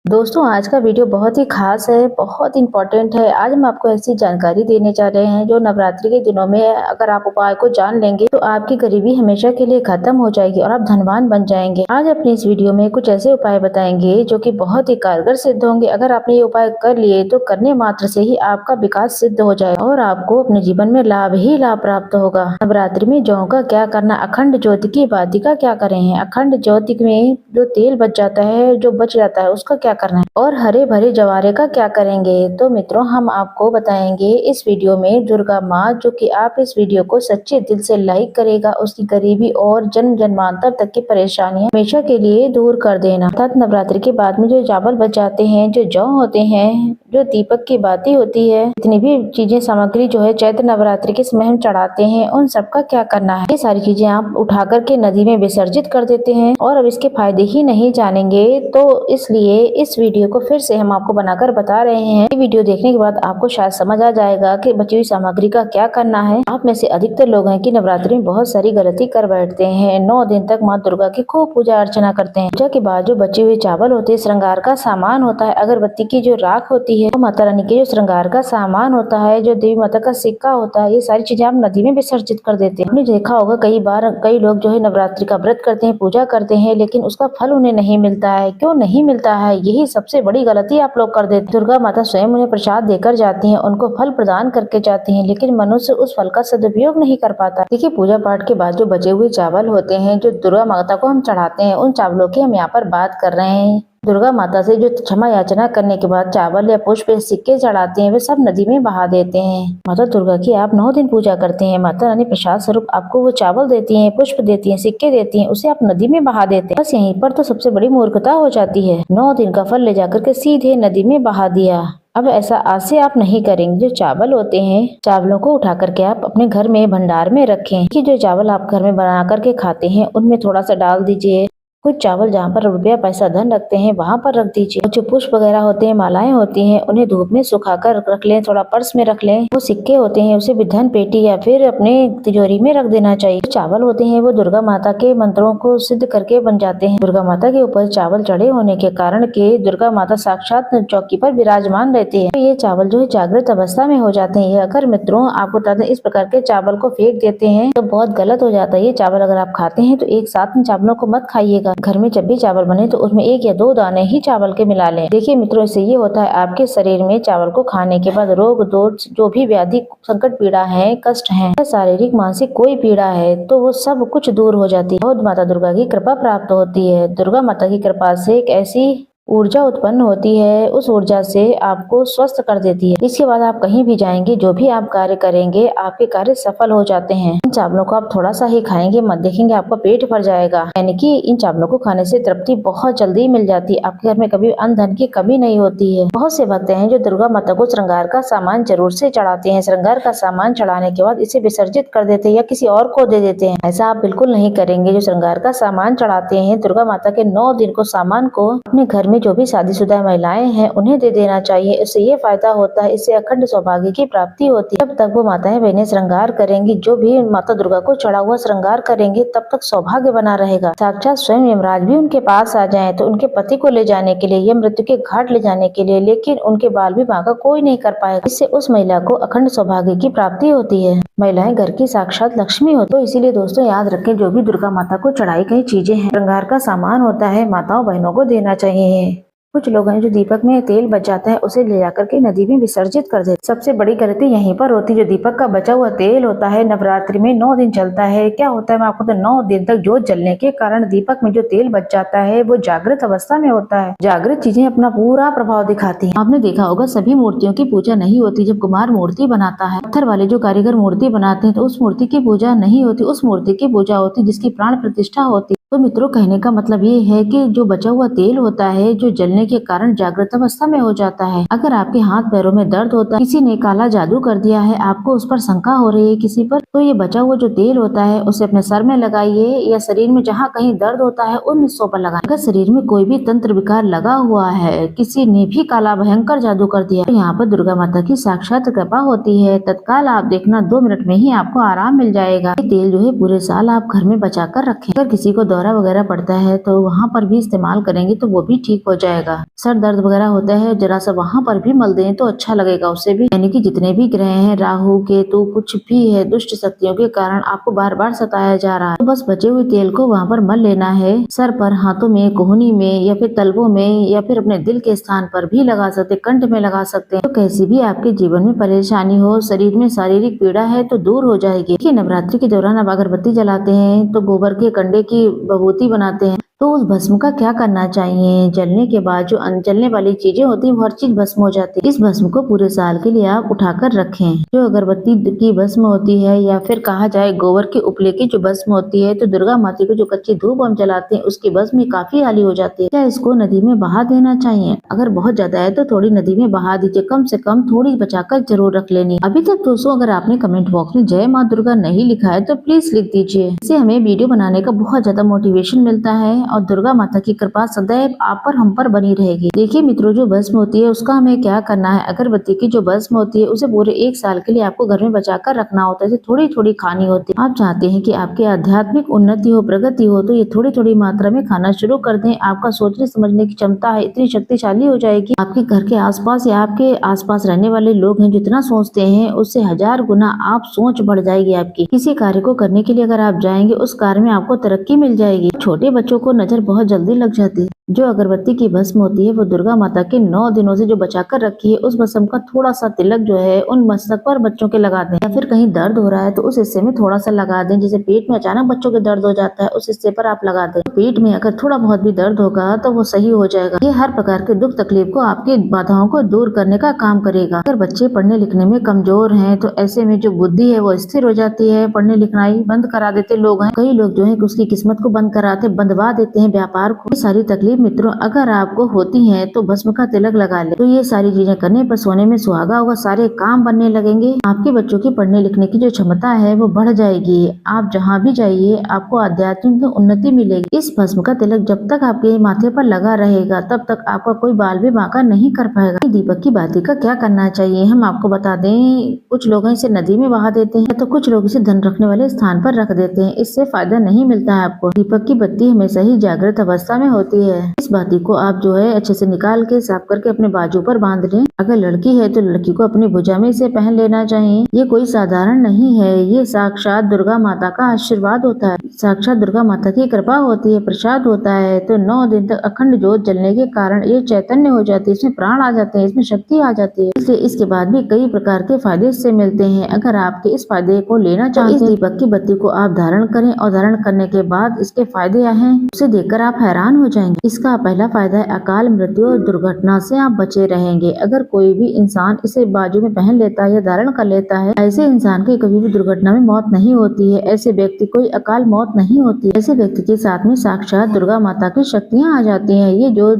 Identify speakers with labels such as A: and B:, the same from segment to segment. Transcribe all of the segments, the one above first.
A: दोस्तों आज का वीडियो बहुत ही खास है, बहुत इम्पोर्टेंट है। आज हम आपको ऐसी जानकारी देने जा रहे हैं जो नवरात्रि के दिनों में अगर आप उपाय को जान लेंगे तो आपकी गरीबी हमेशा के लिए खत्म हो जाएगी और आप धनवान बन जाएंगे। आज अपनी इस वीडियो में कुछ ऐसे उपाय बताएंगे जो कि बहुत ही कारगर सिद्ध होंगे। अगर आपने ये उपाय कर लिए तो करने मात्र से ही आपका विकास सिद्ध हो जाएगा और आपको अपने जीवन में लाभ ही लाभ प्राप्त होगा। नवरात्रि में जौ का क्या करना, अखंड ज्योति की बाती का क्या करें हैं, अखंड ज्योति में जो तेल बच जाता है, जो बच जाता है उसका क्या करना है और हरे भरे जवारे का क्या करेंगे। तो मित्रों हम आपको बताएंगे इस वीडियो में दुर्गा माँ, जो कि आप इस वीडियो को सच्चे दिल से लाइक करेगा उसकी गरीबी और जन्म जन्मांतर तक की परेशानियां हमेशा के लिए दूर कर देना। अर्थात नवरात्रि के बाद में जो चावल बच जाते हैं, जो जौ होते हैं, जो दीपक की बाती होती है, इतनी भी चीजें सामग्री जो है चैत्र नवरात्रि के समय हम चढ़ाते हैं, उन सबका क्या करना है। ये सारी चीजें आप उठा करके नदी में विसर्जित कर देते हैं और अब इसके फायदे ही नहीं जानेंगे। तो इसलिए इस वीडियो को फिर से हम आपको बनाकर बता रहे हैं। ये वीडियो देखने के बाद आपको शायद समझ आ जाएगा कि बची हुई सामग्री का क्या करना है। आप में से अधिकतर लोग हैं कि नवरात्रि में बहुत सारी गलती कर बैठते हैं। 9 दिन तक माँ दुर्गा की खूब पूजा अर्चना करते हैं। पूजा के बाद जो बचे हुए चावल होते हैं, श्रृंगार का सामान होता है, अगरबत्ती की जो राख होती है, माता रानी के जो श्रृंगार का सामान होता है, जो देवी माता का सिक्का होता है, ये सारी चीजें आप नदी में विसर्जित कर देते हैं। आपने देखा होगा कई बार कई लोग जो है नवरात्रि का व्रत करते हैं, पूजा करते हैं, लेकिन उसका फल उन्हें नहीं मिलता है। क्यों नहीं मिलता है? यही सबसे बड़ी गलती आप लोग कर देते। दुर्गा माता स्वयं उन्हें प्रसाद देकर जाती हैं, उनको फल प्रदान करके जाती हैं, लेकिन मनुष्य उस फल का सदुपयोग नहीं कर पाता। देखिए पूजा पाठ के बाद जो बचे हुए चावल होते हैं, जो दुर्गा माता को हम चढ़ाते हैं, उन चावलों की हम यहाँ पर बात कर रहे हैं। दुर्गा माता से जो क्षमा याचना करने के बाद चावल या पुष्प या सिक्के चढ़ाते हैं, वे सब नदी में बहा देते हैं। माता दुर्गा की आप 9 दिन पूजा करते हैं, माता रानी प्रसाद स्वरूप आपको वो चावल देती हैं, पुष्प देती हैं, सिक्के देती हैं, उसे आप नदी में बहा देते हैं। बस यहीं पर तो सबसे बड़ी मूर्खता हो जाती है। 9 दिन का फल ले जाकर के सीधे नदी में बहा दिया। अब ऐसा आज से आप नहीं करेंगे। जो चावल होते हैं, चावलों को उठा करके आप अपने घर में भंडार में रखें कि जो चावल आप घर में बना करके खाते हैं उनमें थोड़ा सा डाल दीजिए। कुछ चावल जहाँ पर रुपया पैसा धन रखते हैं वहाँ पर रख दीजिए। और जो पुष्प वगैरह होते हैं, मालाएं होती हैं, उन्हें धूप में सुखाकर रख लें, थोड़ा पर्स में रख लें। वो सिक्के होते हैं उसे भी धन पेटी या फिर अपने तिजोरी में रख देना चाहिए। जो चावल होते हैं वो दुर्गा माता के मंत्रों को सिद्ध करके बन जाते हैं। दुर्गा माता के ऊपर चावल चढ़े होने के कारण के दुर्गा माता साक्षात चौकी पर विराजमान रहती है। तो ये चावल जो है जागृत अवस्था में हो जाते हैं। अगर मित्रों आपको बता दें, इस प्रकार के चावल को फेंक देते हैं तो बहुत गलत हो जाता है। ये चावल अगर आप खाते हैं तो एक साथ इन चावलों को मत खाइएगा। घर में जब भी चावल बने तो उसमें 1 या 2 दाने ही चावल के मिला लें। देखिए मित्रों, इससे ये होता है आपके शरीर में चावल को खाने के बाद रोग दोष, जो भी व्याधि संकट पीड़ा है, कष्ट है, शारीरिक मानसिक कोई पीड़ा है, तो वो सब कुछ दूर हो जाती है और माता दुर्गा की कृपा प्राप्त होती है। दुर्गा माता की कृपा से एक ऐसी ऊर्जा उत्पन्न होती है, उस ऊर्जा से आपको स्वस्थ कर देती है। इसके बाद आप कहीं भी जाएंगे, जो भी आप कार्य करेंगे, आपके कार्य सफल हो जाते हैं। इन चावलों को आप थोड़ा सा ही खाएंगे, मत देखेंगे आपका पेट भर जाएगा। यानी कि इन चावलों को खाने से तृप्ति बहुत जल्दी मिल जाती है। आपके घर में कभी अन्न धन की कमी नहीं होती है। बहुत से भक्त हैं जो दुर्गा माता को श्रृंगार का सामान जरूर से चढ़ाते हैं। श्रृंगार का सामान चढ़ाने के बाद इसे विसर्जित कर देते हैं या किसी और को दे देते हैं। ऐसा आप बिल्कुल नहीं करेंगे। जो श्रृंगार का सामान चढ़ाते हैं, दुर्गा माता के 9 दिन को सामान को अपने घर में जो भी शादीशुदा महिलाएं हैं उन्हें दे देना चाहिए। इससे ये फायदा होता है, इससे अखंड सौभाग्य की प्राप्ति होती है। जब तक वो माताएं बहनें श्रृंगार करेंगी, जो भी माता दुर्गा को चढ़ा हुआ श्रृंगार करेंगे, तब तक सौभाग्य बना रहेगा। साक्षात स्वयं यमराज भी उनके पास आ जाए तो उनके पति को ले जाने के लिए, यम मृत्यु के घाट ले जाने के लिए, लेकिन उनके बाल विवाह का कोई नहीं कर पाएगा। इससे उस महिला को अखंड सौभाग्य की प्राप्ति होती है। महिलाएं घर की साक्षात लक्ष्मी होती है। तो इसीलिए दोस्तों याद रखें, जो भी दुर्गा माता को चढ़ाई गई चीजें हैं, श्रृंगार का सामान होता है, माताओं बहनों को देना चाहिए। कुछ लोग हैं जो दीपक में तेल बच जाता है उसे ले जाकर के नदी में विसर्जित कर देते। सबसे बड़ी गलती यहीं पर होती है। जो दीपक का बचा हुआ तेल होता है, नवरात्रि में 9 दिन चलता है। क्या होता है मैं आपको, तो 9 दिन तक जोत जलने के कारण दीपक में जो तेल बच जाता है वो जागृत अवस्था में होता है। जागृत चीजें अपना पूरा प्रभाव दिखाती हैं। आपने देखा होगा सभी मूर्तियों की पूजा नहीं होती। जब कुम्हार मूर्ति बनाता है, पत्थर वाले जो कारीगर मूर्ति बनाते हैं, तो उस मूर्ति की पूजा नहीं होती। उस मूर्ति की पूजा होती जिसकी प्राण प्रतिष्ठा होती। तो मित्रों कहने का मतलब ये है कि जो बचा हुआ तेल होता है, जो जलने के कारण जागृत अवस्था में हो जाता है। अगर आपके हाथ पैरों में दर्द होता है, किसी ने काला जादू कर दिया है, आपको उस पर शंका हो रही है किसी पर, तो ये बचा हुआ जो तेल होता है उसे अपने सर में लगाइए या शरीर में जहाँ कहीं दर्द होता है उन हिस्सों पर लगाइए। अगर शरीर में कोई भी तंत्र विकार लगा हुआ है, किसी ने भी काला भयंकर जादू कर दिया, तो यहाँ पर दुर्गा माता की साक्षात कृपा होती है। तत्काल आप देखना 2 मिनट में ही आपको आराम मिल जाएगा। ये तेल जो है पूरे साल आप घर में बचा कर रखें। अगर किसी को दौरा वगैरह पड़ता है तो वहाँ पर भी इस्तेमाल करेंगे तो वो भी ठीक हो जाएगा। जाएगा। सर दर्द वगैरह होता है जरा सा वहां पर भी मल दें तो अच्छा लगेगा उससे भी। यानी कि जितने भी ग्रह हैं, राहु केतु कुछ भी है, दुष्ट शक्तियों के कारण आपको बार बार सताया जा रहा है, तो बस बचे हुए तेल को वहां पर मल लेना है। सर पर, हाथों में, कोहनी में या फिर तलवों में या फिर अपने दिल के स्थान पर भी लगा सकते, कंठ में लगा सकते हैं। तो कैसी भी आपके जीवन में परेशानी हो, शरीर में शारीरिक पीड़ा है तो दूर हो जाएगी। कि नवरात्रि के दौरान आप अगरबत्ती जलाते हैं तो गोबर के कंडे की विभूति बनाते हैं, तो उस भस्म का क्या करना चाहिए? जलने के बाद जो जलने वाली चीजें होती हैं वो हर चीज भस्म हो जाती है। इस भस्म को पूरे साल के लिए आप उठाकर रखें। जो अगरबत्ती की भस्म होती है या फिर कहा जाए गोबर के उपले की जो भस्म होती है, तो दुर्गा माता को जो कच्ची धूप हम जलाते हैं उसकी भस्म काफी काली हो जाती है। क्या इसको नदी में बहा देना चाहिए? अगर बहुत ज्यादा है तो थोड़ी नदी में बहा दीजिए, कम से कम थोड़ी बचाकर जरूर रख लेनी। अभी तक दोस्तों अगर आपने कमेंट बॉक्स में जय माँ दुर्गा नहीं लिखा है तो प्लीज लिख दीजिए। इससे हमें वीडियो बनाने का बहुत ज्यादा मोटिवेशन मिलता है और दुर्गा माता की कृपा सदैव आप पर हम पर बनी रहेगी। देखिए मित्रों, जो भस्म होती है उसका हमें क्या करना है। अगरबत्ती की जो भस्म होती है उसे पूरे 1 साल के लिए आपको घर में बचा कर रखना होता है। थोड़ी थोड़ी खानी होती है। आप चाहते हैं कि आपकी आध्यात्मिक उन्नति हो, प्रगति हो, तो ये थोड़ी थोड़ी मात्रा में खाना शुरू कर दें। आपका सोचने समझने की क्षमता है इतनी शक्तिशाली हो जाएगी। आपके घर के आसपास या आपके आसपास रहने वाले लोग हैं जितना सोचते हैं उससे 1000 गुना आप सोच बढ़ जाएगी आपकी। किसी कार्य को करने के लिए अगर आप जाएंगे उस कार्य में आपको तरक्की मिल जाएगी। छोटे बच्चों को नजर बहुत जल्दी लग जाती है। जो अगरबत्ती की भस्म होती है वो दुर्गा माता के 9 दिनों से जो बचा कर रखी है उस भस्म का थोड़ा सा तिलक जो है उन मस्तक पर बच्चों के लगा दें। या फिर कहीं दर्द हो रहा है तो उस हिस्से में थोड़ा सा लगा दें। जैसे पेट में अचानक बच्चों के दर्द हो जाता है उस हिस्से पर आप लगा दें। पेट में अगर थोड़ा बहुत भी दर्द होगा तो वो सही हो जाएगा। ये हर प्रकार के दुख तकलीफ को, आपकी बाधाओं को दूर करने का काम करेगा। अगर बच्चे पढ़ने लिखने में कमजोर हैं तो ऐसे में जो बुद्धि है वो स्थिर हो जाती है। पढ़ने लिखना ही बंद करा देते लोग हैं। कई लोग जो है उसकी किस्मत को बंद कराते, बंदवा देते हैं व्यापार को। सारी तकलीफ मित्रों अगर आपको होती है तो भस्म का तिलक लगा ले। तो ये सारी चीजें करने पर सोने में सुहागा होगा, सारे काम बनने लगेंगे। आपके बच्चों की पढ़ने लिखने की जो क्षमता है वो बढ़ जाएगी। आप जहाँ भी जाइए आपको आध्यात्मिक उन्नति मिलेगी। इस भस्म का तिलक जब तक आपके माथे पर लगा रहेगा तब तक आपका कोई बाल भी बांका नहीं कर पाएगा। दीपक की बाती का क्या करना चाहिए हम आपको बता दें। कुछ लोग इसे नदी में बहा देते हैं तो कुछ लोग इसे धन रखने वाले स्थान पर रख देते हैं। इससे फायदा नहीं मिलता है आपको। दीपक की बत्ती हमेशा ही जागृत अवस्था में होती है। इस बाती को आप जो है अच्छे से निकाल के साफ करके अपने बाजू पर बांध लें। अगर लड़की है तो लड़की को अपनी भुजा में इसे पहन लेना चाहिए। ये कोई साधारण नहीं है, ये साक्षात दुर्गा माता का आशीर्वाद होता है। साक्षात दुर्गा माता की कृपा होती है, प्रसाद होता है। तो 9 दिन तक अखंड ज्योत जलने के कारण ये चैतन्य हो जाती है, इसमें प्राण आ जाते हैं, इसमें शक्ति आ जाती है। इसलिए इसके बाद भी कई प्रकार के फायदे इससे मिलते हैं। अगर आपके इस फायदे को लेना चाहते हैं, इस दीपक की बत्ती को आप धारण करें और धारण करने के बाद इसके फायदे हैं उसे देखकर आप हैरान हो जाएंगे। इसका पहला फायदा है अकाल मृत्यु और दुर्घटना से आप बचे रहेंगे। अगर कोई भी इंसान इसे बाजू में पहन लेता है या धारण कर लेता है, ऐसे इंसान की कभी भी दुर्घटना में मौत नहीं होती है। ऐसे व्यक्ति कोई अकाल मौत नहीं होती। ऐसे व्यक्ति के साथ में साक्षात दुर्गा माता की शक्तियाँ आ जाती हैं। ये जो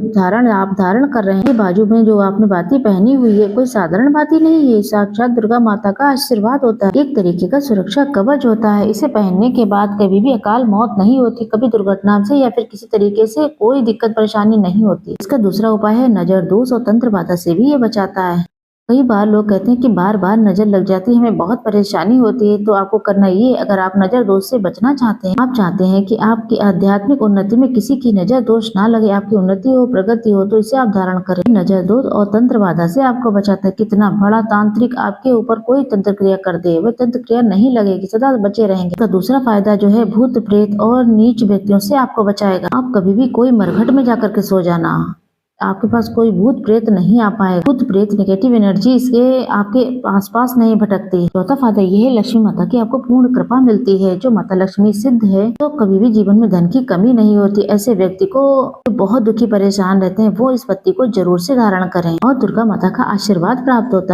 A: आप धारण कर रहे हैं, बाजू में जो आपने बाती पहनी हुई है कोई साधारण बाती नहीं है, साक्षात दुर्गा माता का आशीर्वाद होता है। एक तरीके का सुरक्षा कवच होता है। इसे पहनने के बाद कभी भी अकाल मौत नहीं होती, कभी दुर्घटना से या फिर किसी तरीके से कोई दिक्कत परेशानी नहीं होती। इसका दूसरा उपाय है नजर दोष और तंत्र बाधा से भी ये बचाता है। कई बार लोग कहते हैं कि बार बार नजर लग जाती है, हमें बहुत परेशानी होती है। तो आपको करना ये, अगर आप नजर दोष से बचना चाहते हैं, आप चाहते हैं कि आपकी आध्यात्मिक उन्नति में किसी की नजर दोष ना लगे, आपकी उन्नति हो, प्रगति हो, तो इसे आप धारण करें। नजर दोष और तंत्र बाधा से आपको बचाता है। कितना बड़ा तांत्रिक आपके ऊपर कोई तंत्र क्रिया कर दे, वह तंत्र क्रिया नहीं लगेगी, सदा बचे रहेंगे। तो दूसरा फायदा जो है भूत प्रेत और नीच व्यक्तियों से आपको बचाएगा। आप कभी भी कोई मरघट में जाकर के सो जाना, आपके पास कोई भूत प्रेत नहीं आ पाए। भूत प्रेत नेगेटिव एनर्जी इसके आपके आसपास नहीं भटकती। चौथा फायदा ये है लक्ष्मी माता की आपको पूर्ण कृपा मिलती है। जो माता लक्ष्मी सिद्ध है तो कभी भी जीवन में धन की कमी नहीं होती। ऐसे व्यक्ति को जो बहुत दुखी परेशान रहते हैं वो इस पत्ती को जरूर से धारण करें और दुर्गा माता का आशीर्वाद प्राप्त होता है।